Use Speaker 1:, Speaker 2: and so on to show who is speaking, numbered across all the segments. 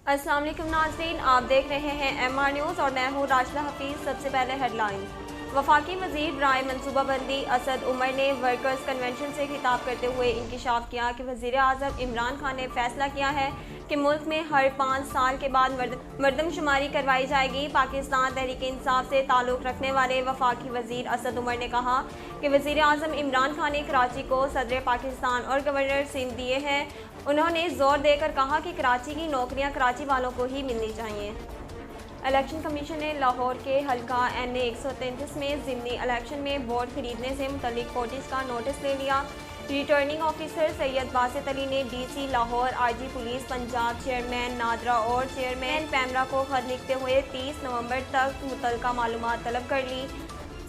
Speaker 1: अस्सलाम वालेकुम नाज़रीन, आप देख रहे हैं MR न्यूज़ और मैं हूँ राशिदा हफीज़। सबसे पहले हेडलाइंस। वफाकी वज़ीर बराए मनसूबाबंदी असद उमर ने वर्कर्स कन्वेंशन से खिताब करते हुए इंकिशाफ किया कि वज़ीर आज़म इमरान खान ने फैसला किया है कि मुल्क में हर 5 साल के बाद मरदमशुमारी करवाई जाएगी। पाकिस्तान तहरीक इंसाफ से ताल्लुक़ रखने वाले वफाकी वज़ीर असद उमर ने कहा कि वज़ीर आज़म इमरान खान ने कराची को सदर पाकिस्तान और गवर्नर सिंध दिए हैं। उन्होंने ज़ोर देकर कहा कि कराची की नौकरियां कराची वालों को ही मिलनी चाहिए। इलेक्शन कमीशन ने लाहौर के हल्का NA 133 में ज़िमनी इलेक्शन में वोट खरीदने से मुतल्लिक नोटिस का नोटिस ले लिया। रिटर्निंग ऑफिसर सैयद बासित अली ने DC Lahore, IG police Punjab, chairman NADRA और चेयरमैन पैमरा को खत लिखते हुए 30 नवंबर तक मुतल्लिका मालूमात तलब कर ली।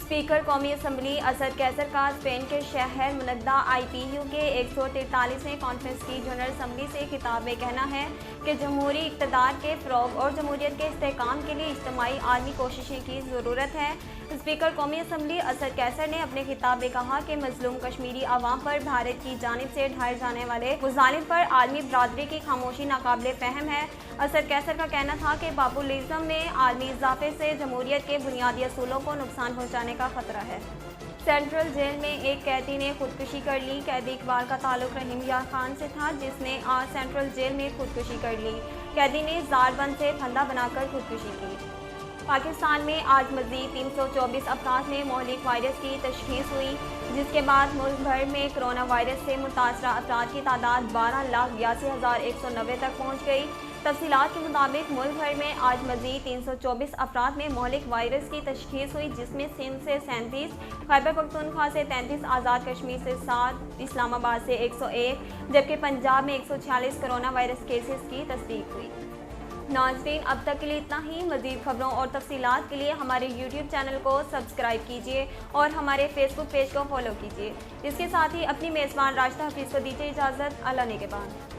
Speaker 1: स्पीकर कौमी असम्बली असद कैसर का स्पेन के शहर मुनद्दा IPU के 143वें कॉन्फ्रेंस की जनरल असम्बली से खिताब में कहना है कि जमहूरी इक़्तिदार के फ़रोग़ और जमहूरियत के इस्तेहकाम के लिए इज्तिमाई आलमी कोशिशें की ज़रूरत है। स्पीकर कौमी असम्बली असद कैसर ने अपने खिताब में कहा कि मज़लूम कश्मीरी आवाम पर भारत की जानिब से ढाए जाने वाले मुज़ालिम पर आलमी बरादरी की खामोशी नाकाबिले फ़हम है। असद कैसर का कहना था कि पॉपुलिज़म में आलमी इजाफे से जमहूरियत के बुनियादी असूलों को नुकसान पहुँचाने का खतरा है। सेंट्रल जेल में एक कैदी ने खुदकुशी कर ली। कैदी इकबाल का ताल्लुक रहीम यार खान से था, जिसने आज सेंट्रल जेल में खुदकुशी कर ली। कैदी ने ज़ारबंद से फंदा बनाकर खुदकुशी की। पाकिस्तान में आज मज़ीद 324 अफराद में मोहलिक वायरस की तशख़ीस हुई, जिसके बाद मुल्क भर में कोरोना वायरस से मुतासरा अफराद की तादाद 12,82,190 तक पहुँच गई। तफसीलात के मुताबिक मुल्क भर में आज मज़ीद 324 अफराद में मोहलिक वायरस की तशख़ीस हुई, जिसमें सिंध से 37, खैबर पख्तूनख्वा से 33, आज़ाद कश्मीर से 7, इस्लामाबाद से 101, जबकि पंजाब में 146 कोरोना वायरस केसेस की तस्दीक हुई। नाज़रीन, अब तक के लिए इतना ही। मज़ीद खबरों और तफसीलात के लिए हमारे YouTube चैनल को सब्सक्राइब कीजिए और हमारे Facebook पेज को फॉलो कीजिए। इसके साथ ही अपनी मेज़बान राशिदा हफीज़ को दीजिए इजाज़त। अल्लाह निगहबान।